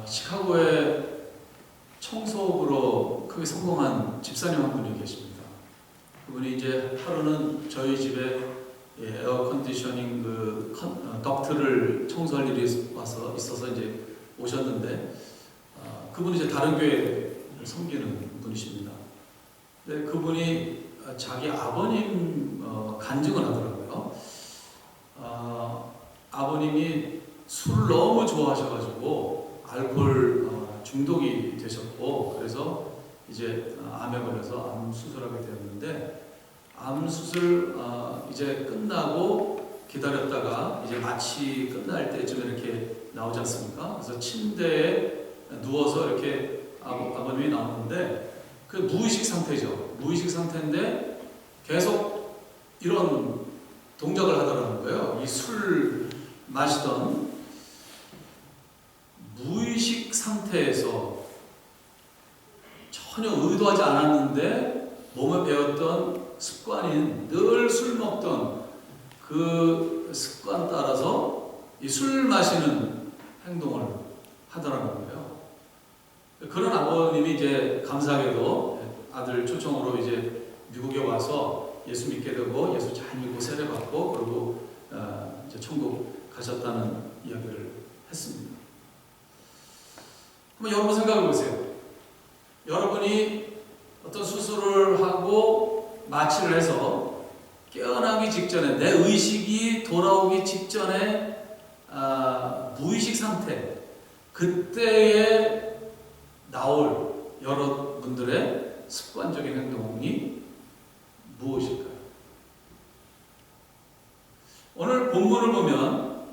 시카고에 청소부로 크게 성공한 집사님 한 분이 계십니다. 그분이 이제 하루는 저희 집에 에어 컨디셔닝 덕트를 청소할 일이 있어서 이제 오셨는데, 그분이 이제 다른 교회를 섬기는 분이십니다. 근데 그분이 자기 아버님 간증을 하더라고요. 아버님이 술을 너무 좋아하셔가지고 알코올 중독이 되셨고, 그래서 이제 암에 걸려서 암 수술하게 되었는데, 암 수술 이제 끝나고 기다렸다가 이제 마치 끝날 때쯤에 이렇게 나오지 않습니까? 그래서 침대에 누워서 이렇게 아버님이 나오는데, 그 무의식 상태죠. 무의식 상태인데 계속 이런 동작을 하더라는 거예요. 이 술 마시던 무의식 상태에서 전혀 의도하지 않았는데 몸에 배웠던 습관인 늘 술 먹던 그 습관 따라서 이 술 마시는 행동을 하더라는 거예요. 그런 아버님이 이제 감사하게도 아들 초청으로 이제 미국에 와서 예수 믿게 되고 예수 잘 믿고 세례받고 그리고 이제 천국 가셨다는 이야기를 했습니다. 한번 여러분 생각해 보세요. 여러분이 어떤 수술을 하고 마취를 해서 깨어나기 직전에, 내 의식이 돌아오기 직전에 무의식 상태, 그때에 나올 여러분들의 습관적인 행동이 무엇일까요? 오늘 본문을 보면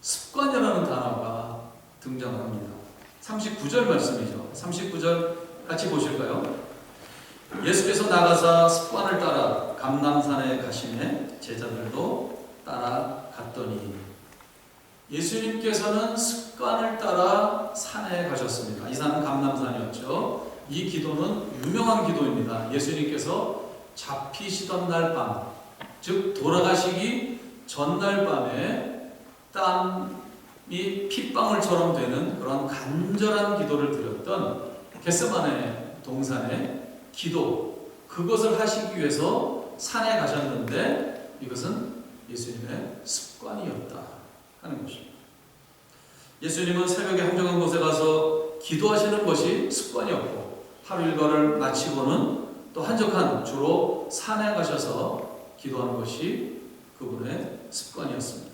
습관이라는 단어가 등장합니다. 39절 말씀이죠. 39절 같이 보실까요? 예수께서 나가사 습관을 따라 감람산에 가시매 제자들도 따라갔더니, 예수님께서는 습관을 따라 산에 가셨습니다. 이 산은 감람산이었죠. 이 기도는 유명한 기도입니다. 예수님께서 잡히시던 날 밤, 즉 돌아가시기 전날 밤에 땀이 핏방울처럼 되는 그런 간절한 기도를 드렸던 겟세마네 동산의 기도, 그것을 하시기 위해서 산에 가셨는데 이것은 예수님의 습관이었다 하는 것입니다. 예수님은 새벽에 한적한 곳에 가서 기도하시는 것이 습관이었고, 하루 일과를 마치고는 또 한적한 주로 산에 가셔서 기도하는 것이 그분의 습관이었습니다.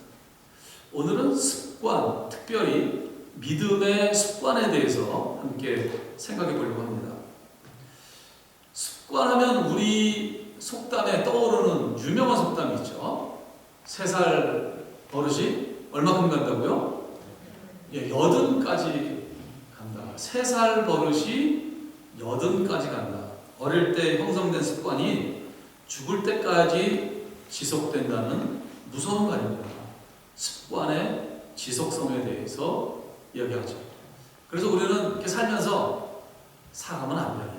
오늘은 습관, 특별히 믿음의 습관에 대해서 함께 생각해 보려고 합니다. 습관하면 우리 속담에 떠오르는 유명한 속담이 있죠. 3살 버릇이 얼마큼 간다고요? 80까지 간다. 3살 버릇이 80까지 간다. 어릴 때 형성된 습관이 죽을 때까지 지속된다는 무서운 말입니다. 습관의 지속성에 대해서 이야기하죠. 그래서 우리는 이렇게 살면서 사람은 안 변해.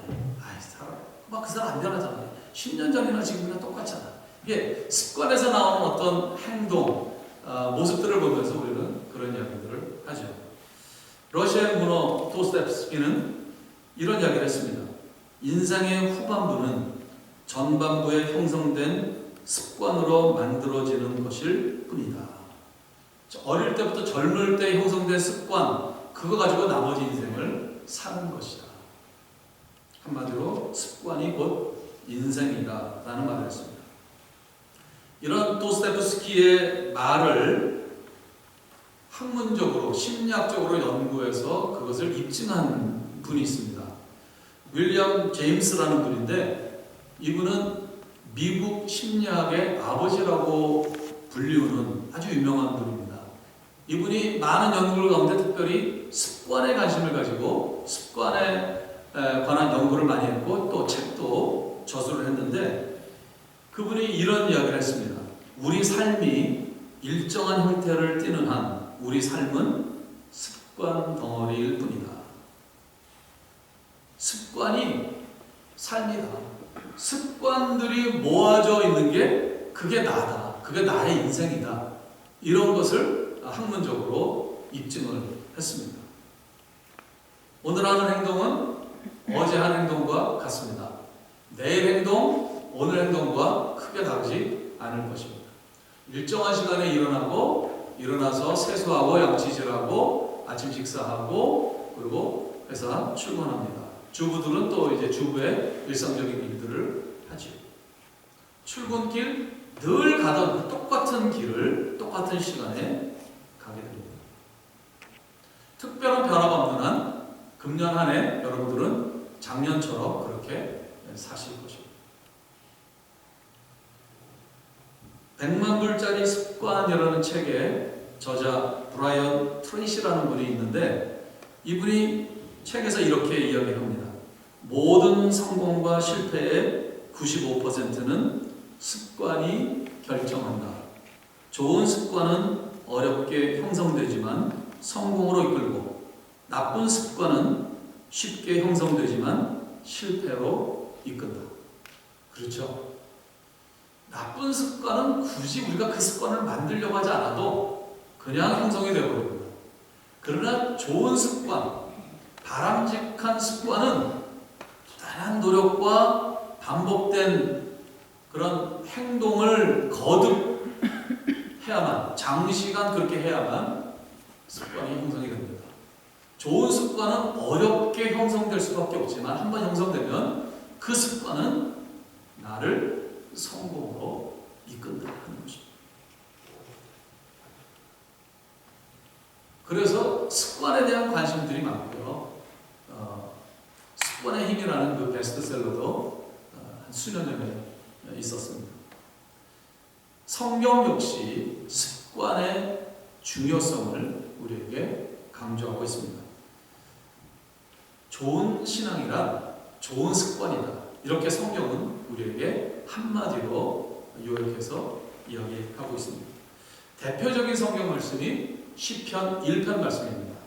막 그 사람 안 변하잖아. 10년 전이나 지금이나 똑같잖아. 이게 습관에서 나오는 어떤 행동, 모습들을 보면서 우리는 그런 이야기들을 하죠. 러시아의 문어 도스토옙스키는 이런 이야기를 했습니다. 인생의 후반부는 전반부에 형성된 습관으로 만들어지는 것일 뿐이다. 어릴 때부터 젊을 때 형성된 습관, 그거 가지고 나머지 인생을 사는 것이다. 한마디로 습관이 곧 인생이다 라는 말을 했습니다. 이런 도스토옙스키의 말을 학문적으로, 심리학적으로 연구해서 그것을 입증한 분이 있습니다. 윌리엄 제임스라는 분인데, 이분은 미국 심리학의 아버지라고 불리우는 아주 유명한 분입니다. 이분이 많은 연구를 가운데 특별히 습관에 관심을 가지고 습관에 관한 연구를 많이 했고 또 책도 저술을 했는데, 그분이 이런 이야기를 했습니다. 우리 삶이 일정한 형태를 띠는 한 우리 삶은 습관 덩어리일 뿐이다. 습관이 삶이다. 습관들이 모아져 있는 게 그게 나다. 그게 나의 인생이다. 이런 것을 학문적으로 입증을 했습니다. 오늘 하는 행동은 어제 한 행동과 같습니다. 내일 행동, 오늘 행동과 크게 다르지 않을 것입니다. 일정한 시간에 일어나서 세수하고 양치질하고 아침 식사하고 그리고 회사 출근합니다. 주부들은 또 이제 주부의 일상적인 일들을 하죠. 출근길 늘 가던 그 똑같은 길을 똑같은 시간에 가게 됩니다. 특별한 변화가 없는 한 금년 한 해 여러분들은 작년처럼 그렇게 사실 것입니다. 100만 불짜리 습관이라는 책에 저자 브라이언 트레이시라는 분이 있는데 이분이 책에서 이렇게 이야기합니다. 모든 성공과 실패의 95%는 습관이 결정한다. 좋은 습관은 어렵게 형성되지만 성공으로 이끌고 나쁜 습관은 쉽게 형성되지만 실패로 이끈다. 그렇죠? 나쁜 습관은 굳이 우리가 그 습관을 만들려고 하지 않아도 그냥 형성이 되어버립니다. 그러나 좋은 습관, 바람직한 습관은 부단한 노력과 반복된 그런 행동을 거듭해야만, 장시간 그렇게 해야만 습관이 형성이 됩니다. 좋은 습관은 어렵게 형성될 수밖에 없지만 한번 형성되면 그 습관은 나를 성공으로 이끈다 하는 것입니다. 그래서 습관에 대한 관심들이 많고요. 습관의 힘이라는 그 베스트셀러도 한 수년 전에 있었습니다. 성경 역시 습관의 중요성을 우리에게 강조하고 있습니다. 좋은 신앙이란 좋은 습관이다. 이렇게 성경은 우리에게 한마디로 요약해서 이야기하고 있습니다. 대표적인 성경 말씀이 시편 1편 말씀입니다.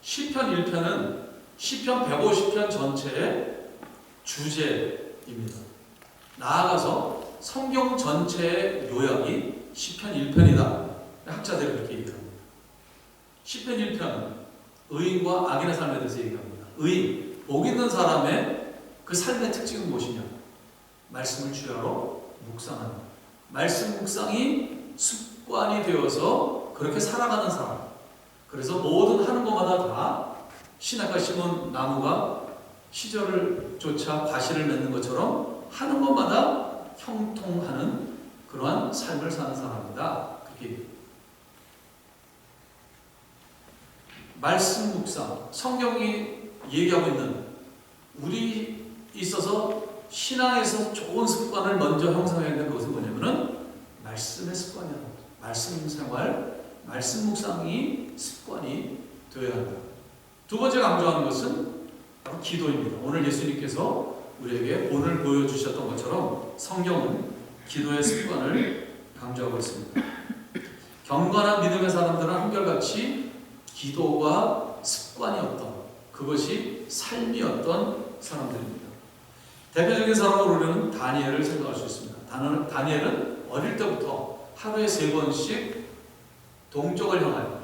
시편 1편은 시편 150편 전체의 주제입니다. 나아가서 성경 전체의 요약이 시편 1편이다. 학자들이 그렇게 얘기합니다. 시편 1편은 의인과 악인의 삶에 대해서 얘기합니다. 의인, 복 있는 사람의 그 삶의 특징은 무엇이냐? 말씀을 주야로 묵상하는 말씀 묵상이 습관이 되어서 그렇게 살아가는 사람. 그래서 모든 하는 것마다 다 신약과 심은 나무가 시절을 쫓아 과실을 맺는 것처럼 하는 것마다 형통하는 그러한 삶을 사는 사람이다. 그게 말씀 묵상, 성경이 얘기하고 있는 우리 있어서 신앙에서 좋은 습관을 먼저 형성해야 되는 것은 뭐냐면은 말씀의 습관이라는 거죠. 말씀 생활, 말씀 묵상이 습관이 되어야 한다. 두 번째 강조하는 것은 바로 기도입니다. 오늘 예수님께서 우리에게 오늘 보여주셨던 것처럼 성경은 기도의 습관을 강조하고 있습니다. 경건한 믿음의 사람들은 한결같이 기도가 습관이었던 그것이 삶이었던 사람들입니다. 대표적인 사람으로 우리는 다니엘을 생각할 수 있습니다. 다니엘은 어릴 때부터 하루에 3번씩 동쪽을 향하여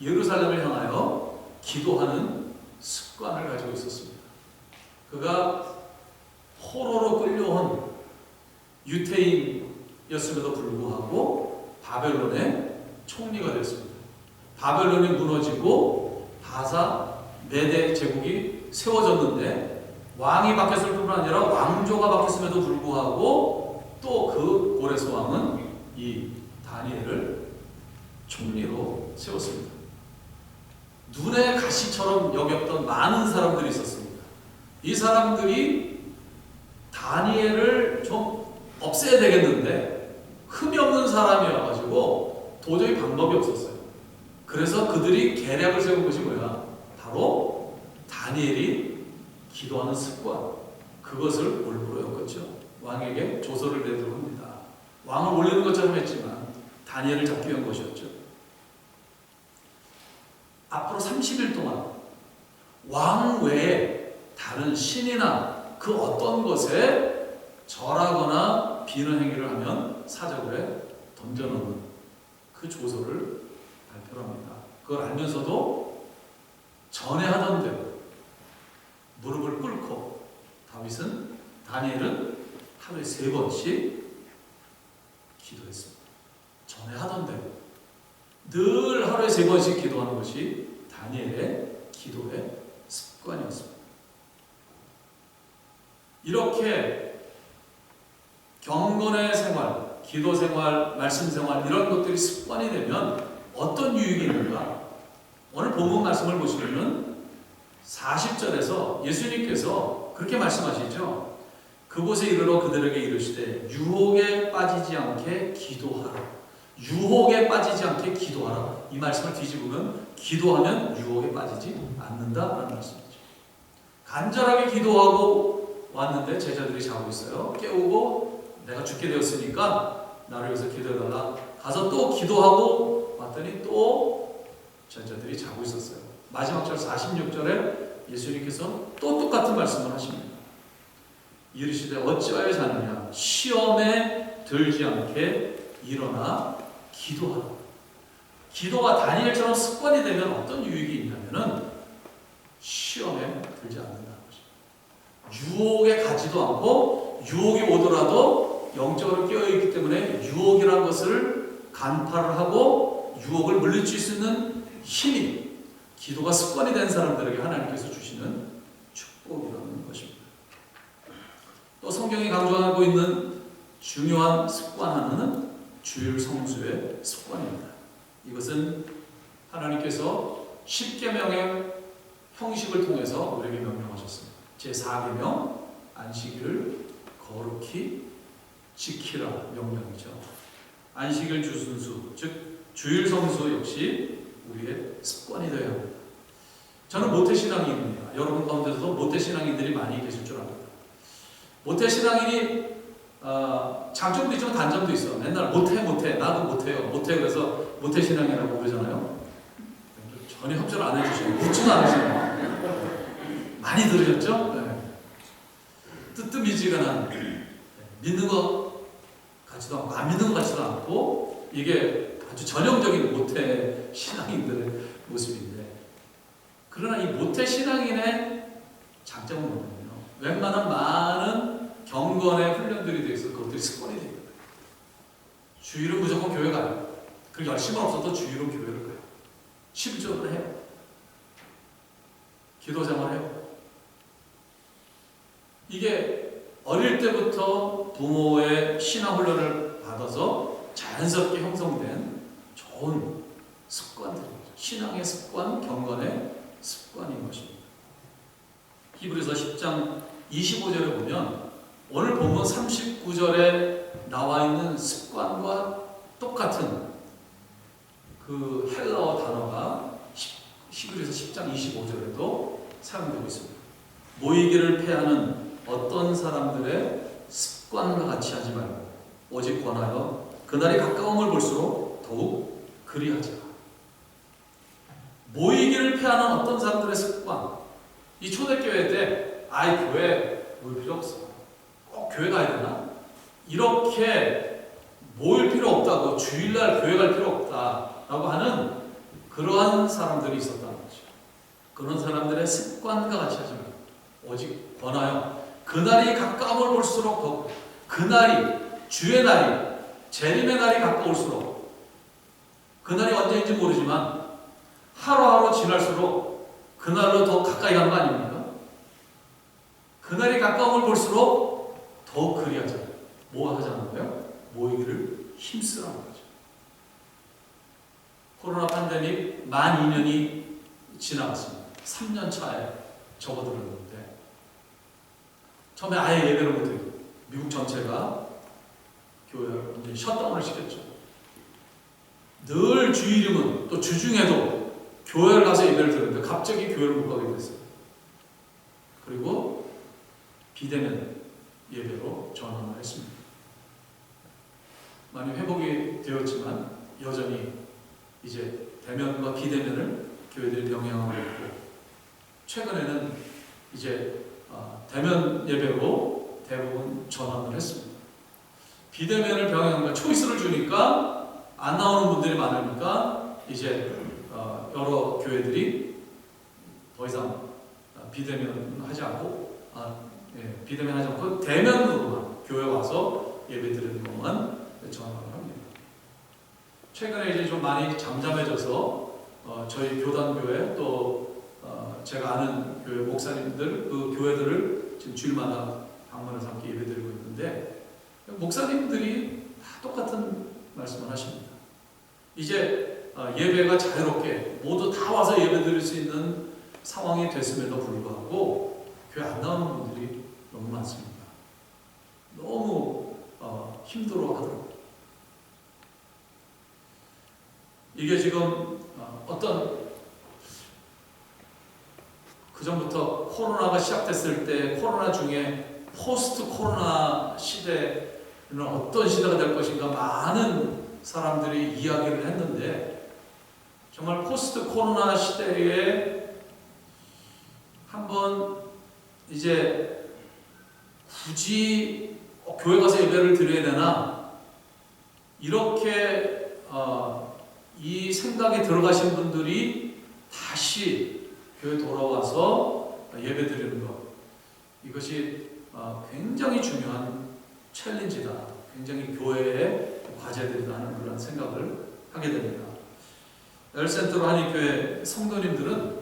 예루살렘을 향하여 기도하는 습관을 가지고 있었습니다. 그가 포로로 끌려온 유태인이었음에도 불구하고 바벨론의 총리가 됐습니다. 바벨론이 무너지고 바사 메대 제국이 세워졌는데 왕이 바뀌었을 뿐만 아니라 왕조가 바뀌었음에도 불구하고 또 그 고레스 왕은 이 다니엘을 총리로 세웠습니다. 눈의 가시처럼 여겼던 많은 사람들이 있었습니다. 이 사람들이 다니엘을 좀 없애야 되겠는데 흠이 없는 사람이어가지고 도저히 방법이 없었어요. 그래서 그들이 계략을 세운 것이 뭐야? 바로 다니엘이 기도하는 습관, 그것을 올무로 엮었죠. 왕에게 조서를 내도록 합니다. 왕을 올리는 것처럼 했지만 다니엘을 잡기 위한 것이었죠. 앞으로 30일 동안 왕 외에 다른 신이나 그 어떤 것에 절하거나 비는 행위를 하면 사자굴에 던져놓는 그 조서를 발표합니다. 그걸 알면서도 전에 하던 대로 다니엘은 하루에 3번씩 기도했습니다. 전에 하던 대로 늘 하루에 3번씩 기도하는 것이 다니엘의 기도의 습관이었습니다. 이렇게 경건의 생활, 기도 생활, 말씀 생활 이런 것들이 습관이 되면 어떤 유익이 있는가? 오늘 본문 말씀을 보시면은 40절에서 예수님께서 그렇게 말씀하시죠. 그곳에 이르러 그들에게 이르시되 유혹에 빠지지 않게 기도하라. 유혹에 빠지지 않게 기도하라. 이 말씀을 뒤집으면 기도하면 유혹에 빠지지 않는다라는 말씀이죠. 간절하게 기도하고 왔는데 제자들이 자고 있어요. 깨우고 내가 죽게 되었으니까 나를 위해서 기도해달라. 가서 또 기도하고 왔더니 또 제자들이 자고 있었어요. 마지막 절 46절에 예수님께서 또 똑같은 말씀을 하십니다. 이르시되 어찌하여 자느냐 시험에 들지 않게 일어나 기도하라. 기도가 다니엘처럼 습관이 되면 어떤 유익이 있냐면은 시험에 들지 않는다는 것입니다. 유혹에 가지도 않고 유혹이 오더라도 영적으로 깨어있기 때문에 유혹이라는 것을 간파를 하고 유혹을 물리칠 수 있는 힘이 기도가 습관이 된 사람들에게 하나님께서 주시는 축복이라는 것입니다. 또 성경이 강조하고 있는 중요한 습관 하나는 주일 성수의 습관입니다. 이것은 하나님께서 10계명의 형식을 통해서 우리에게 명령하셨습니다. 제4계명 안식일을 거룩히 지키라 명령이죠. 안식일 주순수 즉 주일 성수 역시 우리의 습관이 되어야 합니다. 저는 모태신앙인입니다. 여러분 가운데서도 모태신앙인들이 많이 계실 줄 압니다. 모태신앙인이 장점도 있지만 단점도 있어. 맨날 모태 나도 모태요. 그래서 모태신앙이라고 그러잖아요. 전혀 협조를 안 해주시고 묻지는 않으시네요. 많이 들으셨죠? 네. 뜨뜻미지근한 믿는 것 같지도 않고 안 믿는 것 같지도 않고 이게 아주 전형적인 모태 신앙인들의 모습인데 그러나 이 모태 신앙인의 장점은 뭐냐면요. 웬만한 많은 경건의 훈련들이 되어 있어서 그것들이 습관이 됩니다. 주일은 무조건 교회 가요. 그리고 열심은 없어도 주일은 교회를 가요. 11조를 해요. 기도 생활해요. 이게 어릴 때부터 부모의 신앙 훈련을 받아서 자연스럽게 형성된 좋은 습관들입니다. 신앙의 습관, 경건의 습관인 것입니다. 히브리서 10장 25절에 보면 오늘 본문 39절에 나와 있는 습관과 똑같은 그 헬라어 단어가 히브리서 10장 25절에도 사용되고 있습니다. 모이기를 패하는 어떤 사람들의 습관과 같이 하지 말고 오직 권하여 그날이 가까움을 볼수록 더욱 그리하자. 모이기를 패하는 어떤 사람들의 습관. 이 초대교회 때 교회 모일 필요 없어. 꼭 교회 가야 되나? 이렇게 모일 필요 없다고 주일날 교회 갈 필요 없다라고 하는 그러한 사람들이 있었다는 거죠. 그런 사람들의 습관과 같이 하지 말고 오직 권하여 그날이 가까움을 볼수록 더 그날이 주의 날이 재림의 날이 가까울수록 그날이 언제인지 모르지만 하루하루 지날수록 그날로 더 가까이 가는 거 아닙니까? 그날이 가까움을 볼수록 더욱 그리하자. 뭐 하자는 거예요? 모이기를 힘쓰라는 거죠. 코로나 팬데믹 만 2년이 지나갔습니다. 3년 차에 접어들었는데 처음에 아예 예배를 못해요. 미국 전체가 교회를 이제 셧다운을 시켰죠. 늘 주일이면 또 주중에도 교회를 가서 예배를 드렸는데 갑자기 교회를 못 가게 됐어요. 그리고 비대면 예배로 전환을 했습니다. 많이 회복이 되었지만 여전히 이제 대면과 비대면을 교회들이 병행하고 있고 최근에는 이제 대면 예배로 대부분 전환을 했습니다. 비대면을 병행하니까 초이스를 주니까 안 나오는 분들이 많으니까 이제 여러 교회들이 더 이상 비대면 하지 않고 비대면 하지 않고 대면으로만 교회 와서 예배드리는 것만 정하고 합니다. 최근에 이제 좀 많이 잠잠해져서 저희 교단교회 또 제가 아는 교회 목사님들 그 교회들을 지금 주일마다 방문해서 함께 예배드리고 있는데 목사님들이 다 똑같은 말씀을 하십니다. 이제 예배가 자유롭게 모두 다 와서 예배드릴 수 있는 상황이 됐음에도 불구하고 교회 안 나오는 분들이 너무 많습니다. 너무 힘들어 하더라고요. 이게 지금 어떤 그전부터 코로나가 시작됐을 때 코로나 중에 포스트 코로나 시대는 어떤 시대가 될 것인가 많은 사람들이 이야기를 했는데 정말 포스트 코로나 시대에 한번 이제 굳이 교회 가서 예배를 드려야 되나 이렇게 이 생각에 들어가신 분들이 다시 교회 돌아와서 예배 드리는 것 이것이 굉장히 중요한 챌린지다. 굉장히 교회의 과제들이다 하는 그런 생각을 하게 됩니다. 엘센트로 한인교회 성도님들은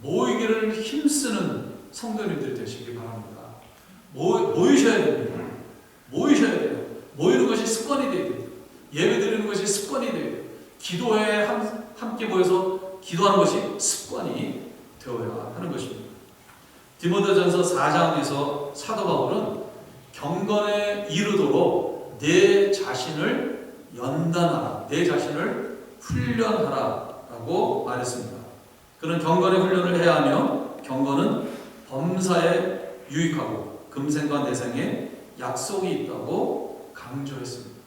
모이기를 힘쓰는 성도님들이 되시기 바랍니다. 모이셔야 됩니다. 모이셔야 돼요. 모이는 것이 습관이 되어야 돼요. 예배 드리는 것이 습관이 되어야 돼요. 기도회에 함께 모여서 기도하는 것이 습관이 되어야 하는 것입니다. 디모데전서 4장에서 사도 바울은 경건에 이르도록 내 자신을 연단하라, 내 자신을 훈련하라 라고 말했습니다. 그는 경건의 훈련을 해야 하며 경건은 범사에 유익하고 금생과 내생에 약속이 있다고 강조했습니다.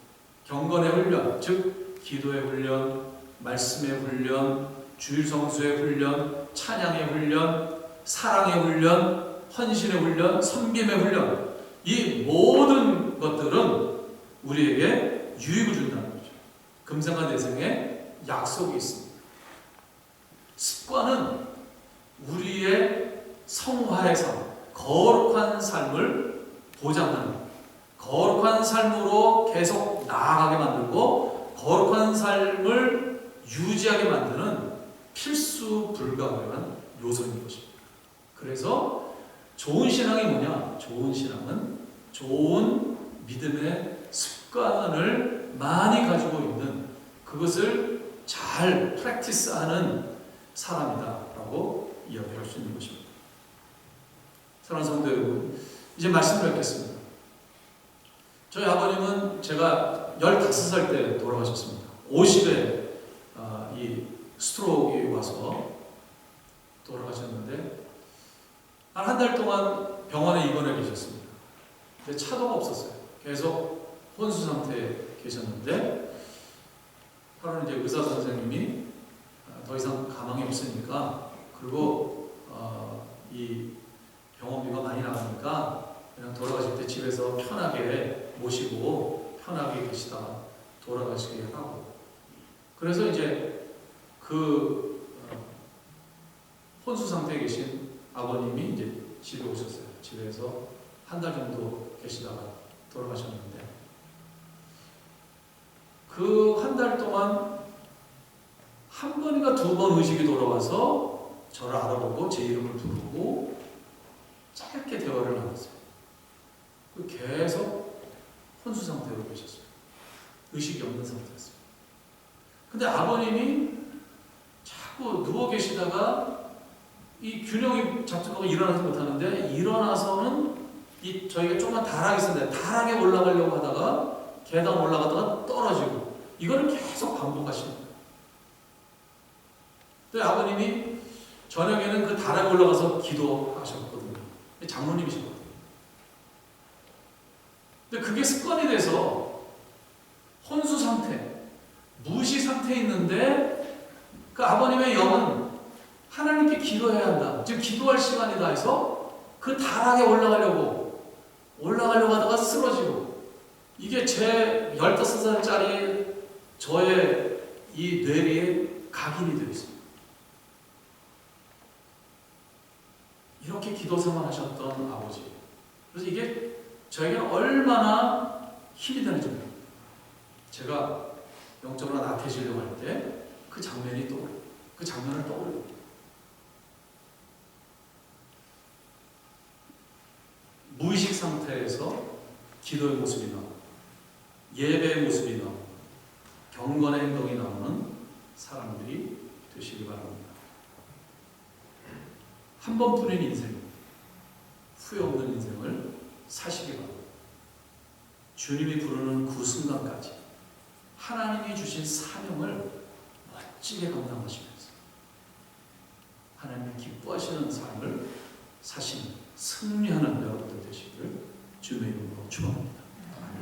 경건의 훈련, 즉 기도의 훈련, 말씀의 훈련, 주일 성수의 훈련, 찬양의 훈련, 사랑의 훈련, 헌신의 훈련, 섬김의 훈련 이 모든 것들은 우리에게 유익을 준다는 거죠. 금생과 내생에 약속이 있습니다. 습관은 우리의 성화의 삶, 거룩한 삶을 보장하는 거룩한 삶으로 계속 나아가게 만들고 거룩한 삶을 유지하게 만드는 필수 불가능한 요소인 것입니다. 그래서 좋은 신앙이 뭐냐? 좋은 신앙은 좋은 믿음의 습관을 많이 가지고 있는 그것을 잘 프랙티스하는 사람이다 라고 이야기할 수 있는 것입니다. 사랑하는 성도 여러분, 이제 말씀을 뵙겠습니다. 저희 아버님은 제가 15살 때 돌아가셨습니다. 50에 이 스트로크가 와서 돌아가셨는데 한 달 동안 병원에 입원해 계셨습니다. 근데 차도가 없었어요. 계속 혼수 상태에 계셨는데 하루는 이제 의사 선생님이 더 이상 가망이 없으니까 그리고 이 병원비가 많이 나가니까 그냥 돌아가실 때 집에서 편하게 모시고 편하게 계시다가 돌아가시게 하고 그래서 이제 그 혼수 상태에 계신 아버님이 이제 집에 오셨어요. 집에서 한 달 정도 계시다가 돌아가셨는데 그 한 달 동안 한 번인가 두 번 의식이 돌아와서 저를 알아보고 제 이름을 부르고 짧게 대화를 나눴어요. 계속 혼수 상태로 계셨어요. 의식이 없는 상태였어요. 근데 아버님이 자꾸 누워 계시다가 이 균형이 잡혀가고 일어나지 못하는데 일어나서는 이 저희가 조금만 다락이 있었는데 다락에 올라가려고 하다가 계단 올라가다가 떨어지고 이거를 계속 반복하시는 거예요. 근데 아버님이 저녁에는 그 다락에 올라가서 기도하셨거든요. 장로님이셨거든요. 근데 그게 습관이 돼서 혼수 상태, 무시 상태에 있는데 그 아버님의 영은 하나님께 기도해야 한다. 지금 기도할 시간이다 해서 그 다락에 올라가려고 하다가 쓰러지고 이게 제 15살짜리 저의 이 뇌리에 각인이 되어 있습니다. 이렇게 기도 생활하셨던 아버지. 그래서 이게 저에게는 얼마나 힘이 되는지 몰라요. 제가 영적으로 나태해지려고 할 때 그 장면이 떠오르요. 그 장면을 떠올려요. 무의식 상태에서 기도의 모습이 나오고 예배의 모습이 나오고 경건의 행동이 나오는 사람들이 되시기 바랍니다. 한 번뿐인 인생, 후회 없는 인생을 사시기 바랍니다. 주님이 부르는 그 순간까지 하나님이 주신 사명을 멋지게 감당하시면서 하나님이 기뻐하시는 삶을 사시는 승리하는 여러분들 되시기를 주님의 이름으로 축원합니다.